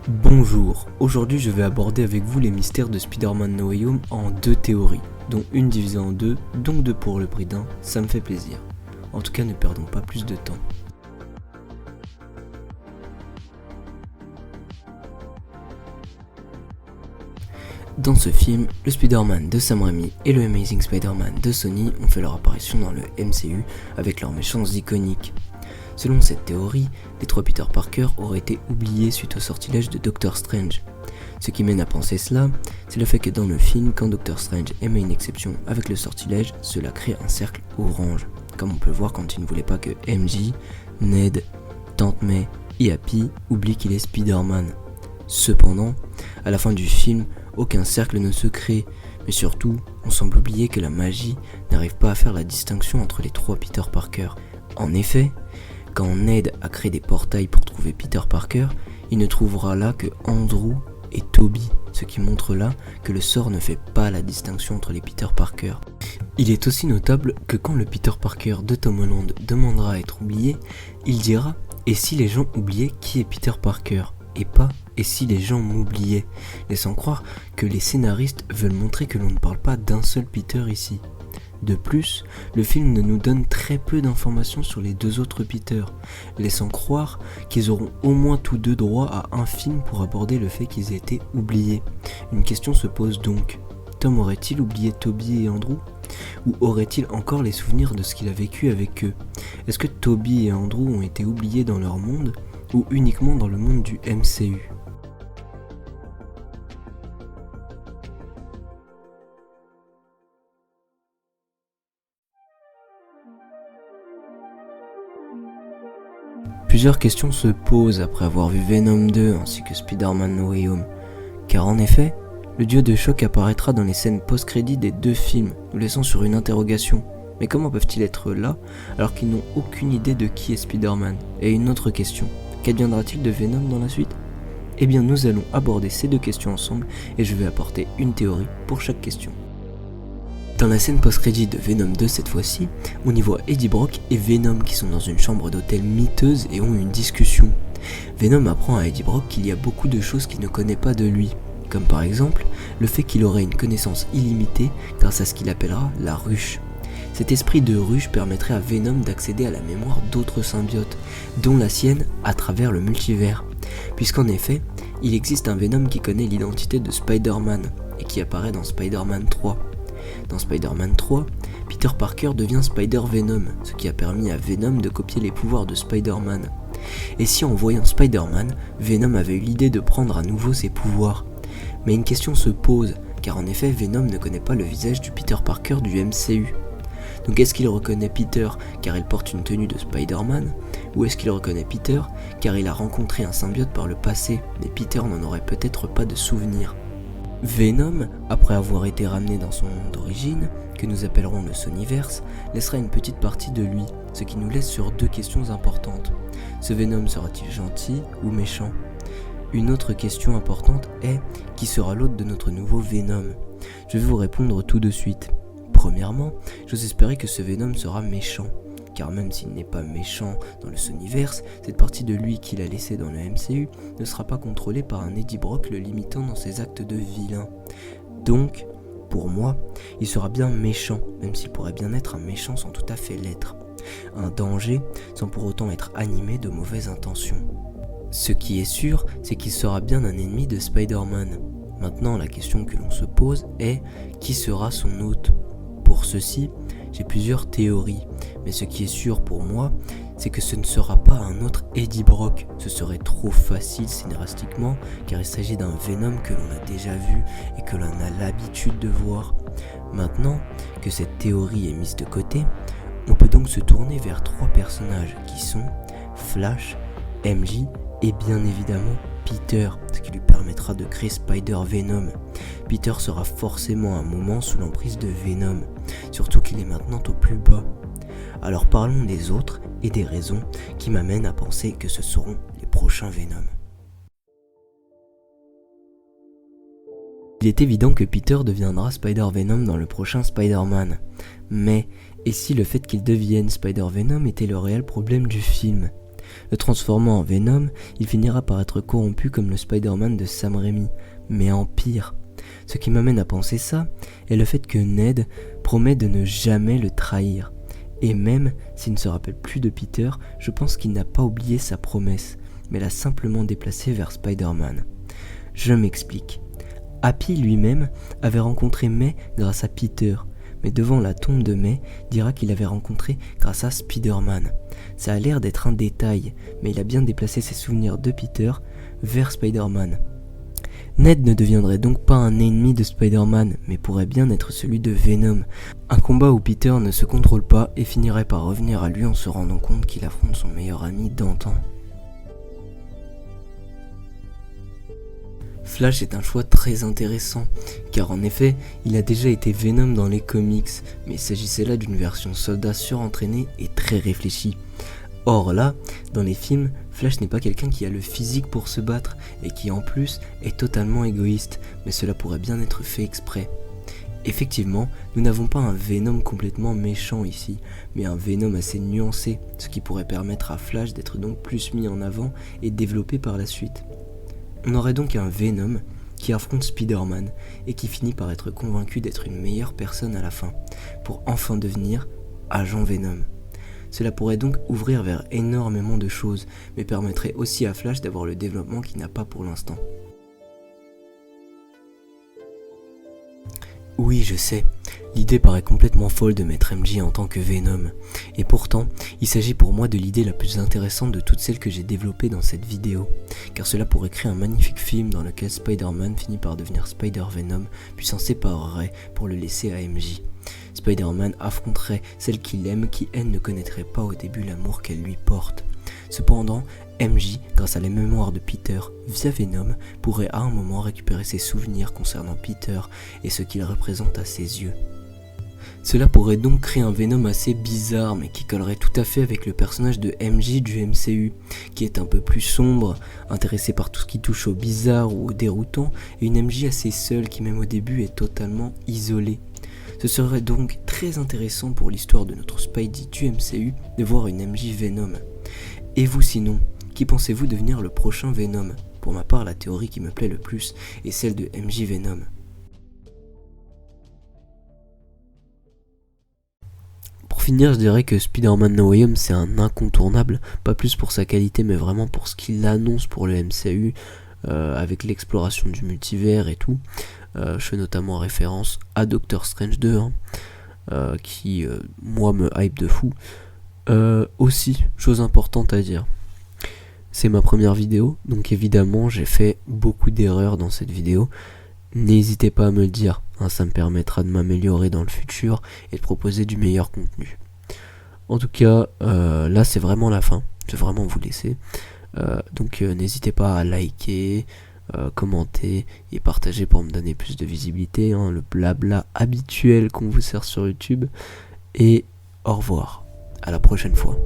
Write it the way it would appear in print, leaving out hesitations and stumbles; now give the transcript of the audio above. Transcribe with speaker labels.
Speaker 1: Bonjour, aujourd'hui je vais aborder avec vous les mystères de Spider-Man No Way Home en deux théories, dont une divisée en deux, donc deux pour le prix d'un, ça me fait plaisir. En tout cas ne perdons pas plus de temps. Dans ce film, le Spider-Man de Sam Raimi et le Amazing Spider-Man de Sony ont fait leur apparition dans le MCU avec leurs méchants iconiques. Selon cette théorie, les trois Peter Parker auraient été oubliés suite au sortilège de Doctor Strange. Ce qui mène à penser cela, c'est le fait que dans le film, quand Doctor Strange émet une exception avec le sortilège, cela crée un cercle orange, comme on peut voir quand il ne voulait pas que MJ, Ned, Tante May et Happy oublient qu'il est Spider-Man. Cependant, à la fin du film, aucun cercle ne se crée, mais surtout, on semble oublier que la magie n'arrive pas à faire la distinction entre les trois Peter Parker. En effet, quand Ned a créé des portails pour trouver Peter Parker, il ne trouvera là que Andrew et Toby, ce qui montre là que le sort ne fait pas la distinction entre les Peter Parker. Il est aussi notable que quand le Peter Parker de Tom Holland demandera à être oublié, il dira « Et si les gens oubliaient qui est Peter Parker ?» et pas « Et si les gens m'oubliaient ?» laissant croire que les scénaristes veulent montrer que l'on ne parle pas d'un seul Peter ici. De plus, le film ne nous donne très peu d'informations sur les deux autres Peter, laissant croire qu'ils auront au moins tous deux droit à un film pour aborder le fait qu'ils aient été oubliés. Une question se pose donc, Tom aurait-il oublié Toby et Andrew ? Ou aurait-il encore les souvenirs de ce qu'il a vécu avec eux ? Est-ce que Toby et Andrew ont été oubliés dans leur monde, ou uniquement dans le monde du MCU ? Plusieurs questions se posent après avoir vu Venom 2 ainsi que Spider-Man No Way Home, car en effet, le dieu de choc apparaîtra dans les scènes post-crédits des deux films, nous laissant sur une interrogation. Mais comment peuvent-ils être là alors qu'ils n'ont aucune idée de qui est Spider-Man ? Et une autre question, qu'adviendra-t-il de Venom dans la suite ? Eh bien nous allons aborder ces deux questions ensemble et je vais apporter une théorie pour chaque question. Dans la scène post-crédit de Venom 2 cette fois-ci, on y voit Eddie Brock et Venom qui sont dans une chambre d'hôtel miteuse et ont une discussion. Venom apprend à Eddie Brock qu'il y a beaucoup de choses qu'il ne connaît pas de lui, comme par exemple le fait qu'il aurait une connaissance illimitée grâce à ce qu'il appellera la ruche. Cet esprit de ruche permettrait à Venom d'accéder à la mémoire d'autres symbiotes, dont la sienne à travers le multivers, puisqu'en effet, il existe un Venom qui connaît l'identité de Spider-Man et qui apparaît dans Spider-Man 3. Dans Spider-Man 3, Peter Parker devient Spider-Venom, ce qui a permis à Venom de copier les pouvoirs de Spider-Man. Et si en voyant Spider-Man, Venom avait eu l'idée de prendre à nouveau ses pouvoirs ? Mais une question se pose, car en effet Venom ne connaît pas le visage du Peter Parker du MCU. Donc est-ce qu'il reconnaît Peter car il porte une tenue de Spider-Man ? Ou est-ce qu'il reconnaît Peter car il a rencontré un symbiote par le passé, mais Peter n'en aurait peut-être pas de souvenir ? Venom, après avoir été ramené dans son monde d'origine, que nous appellerons le Sonyverse, laissera une petite partie de lui, ce qui nous laisse sur deux questions importantes. Ce Venom sera-t-il gentil ou méchant ? Une autre question importante est, qui sera l'hôte de notre nouveau Venom ? Je vais vous répondre tout de suite. Premièrement, j'ose espérer que ce Venom sera méchant, car même s'il n'est pas méchant dans le Sonyverse, cette partie de lui qu'il a laissée dans le MCU ne sera pas contrôlée par un Eddie Brock le limitant dans ses actes de vilain. Donc, pour moi, il sera bien méchant, même s'il pourrait bien être un méchant sans tout à fait l'être. Un danger sans pour autant être animé de mauvaises intentions. Ce qui est sûr, c'est qu'il sera bien un ennemi de Spider-Man. Maintenant, la question que l'on se pose est, qui sera son hôte ? Pour ceci, j'ai plusieurs théories, mais ce qui est sûr pour moi, c'est que ce ne sera pas un autre Eddie Brock. Ce serait trop facile scénaristiquement, car il s'agit d'un Venom que l'on a déjà vu et que l'on a l'habitude de voir. Maintenant que cette théorie est mise de côté, on peut donc se tourner vers trois personnages qui sont Flash, MJ et bien évidemment Peter, ce qui lui permettra de créer Spider-Venom. Peter sera forcément à un moment sous l'emprise de Venom, surtout qu'il est maintenant au plus bas. Alors parlons des autres et des raisons qui m'amènent à penser que ce seront les prochains Venom. Il est évident que Peter deviendra Spider-Venom dans le prochain Spider-Man. Mais, et si le fait qu'il devienne Spider-Venom était le réel problème du film ? Le transformant en Venom, il finira par être corrompu comme le Spider-Man de Sam Raimi, mais en pire. Ce qui m'amène à penser ça est le fait que Ned promet de ne jamais le trahir. Et même s'il ne se rappelle plus de Peter, je pense qu'il n'a pas oublié sa promesse, mais l'a simplement déplacé vers Spider-Man. Je m'explique. Happy lui-même avait rencontré May grâce à Peter, mais devant la tombe de May, dira qu'il avait rencontré grâce à Spider-Man. Ça a l'air d'être un détail, mais il a bien déplacé ses souvenirs de Peter vers Spider-Man. Ned ne deviendrait donc pas un ennemi de Spider-Man, mais pourrait bien être celui de Venom. Un combat où Peter ne se contrôle pas et finirait par revenir à lui en se rendant compte qu'il affronte son meilleur ami d'antan. Flash est un choix très intéressant, car en effet, il a déjà été Venom dans les comics, mais il s'agissait là d'une version soldat surentraînée et très réfléchie. Or là, dans les films, Flash n'est pas quelqu'un qui a le physique pour se battre, et qui en plus est totalement égoïste, mais cela pourrait bien être fait exprès. Effectivement, nous n'avons pas un Venom complètement méchant ici, mais un Venom assez nuancé, ce qui pourrait permettre à Flash d'être donc plus mis en avant et développé par la suite. On aurait donc un Venom qui affronte Spider-Man et qui finit par être convaincu d'être une meilleure personne à la fin, pour enfin devenir Agent Venom. Cela pourrait donc ouvrir vers énormément de choses, mais permettrait aussi à Flash d'avoir le développement qu'il n'a pas pour l'instant. Oui, je sais, l'idée paraît complètement folle de mettre MJ en tant que Venom, et pourtant, il s'agit pour moi de l'idée la plus intéressante de toutes celles que j'ai développées dans cette vidéo, car cela pourrait créer un magnifique film dans lequel Spider-Man finit par devenir Spider-Venom, puis s'en séparerait pour le laisser à MJ. Spider-Man affronterait celle qu'il aime qui, elle, ne connaîtrait pas au début l'amour qu'elle lui porte. Cependant, MJ, grâce à la mémoire de Peter via Venom, pourrait à un moment récupérer ses souvenirs concernant Peter et ce qu'il représente à ses yeux. Cela pourrait donc créer un Venom assez bizarre, mais qui collerait tout à fait avec le personnage de MJ du MCU, qui est un peu plus sombre, intéressé par tout ce qui touche au bizarre ou au déroutant, et une MJ assez seule qui même au début est totalement isolée. Ce serait donc très intéressant pour l'histoire de notre Spidey du MCU de voir une MJ Venom. Et vous sinon, qui pensez-vous devenir le prochain Venom ? Pour ma part, la théorie qui me plaît le plus est celle de MJ Venom. Pour finir, je dirais que Spider-Man No Way Home c'est un incontournable, pas plus pour sa qualité mais vraiment pour ce qu'il annonce pour le MCU, avec l'exploration du multivers et tout. Je fais notamment référence à Doctor Strange 2, qui moi me hype de fou. Aussi, chose importante à dire, c'est ma première vidéo, donc évidemment j'ai fait beaucoup d'erreurs dans cette vidéo. N'hésitez pas à me le dire, ça me permettra de m'améliorer dans le futur et de proposer du meilleur contenu. En tout cas, là c'est vraiment la fin, je vais vraiment vous laisser. Donc n'hésitez pas à liker, commenter et partager pour me donner plus de visibilité, le blabla habituel qu'on vous sert sur YouTube. Et au revoir, à la prochaine fois.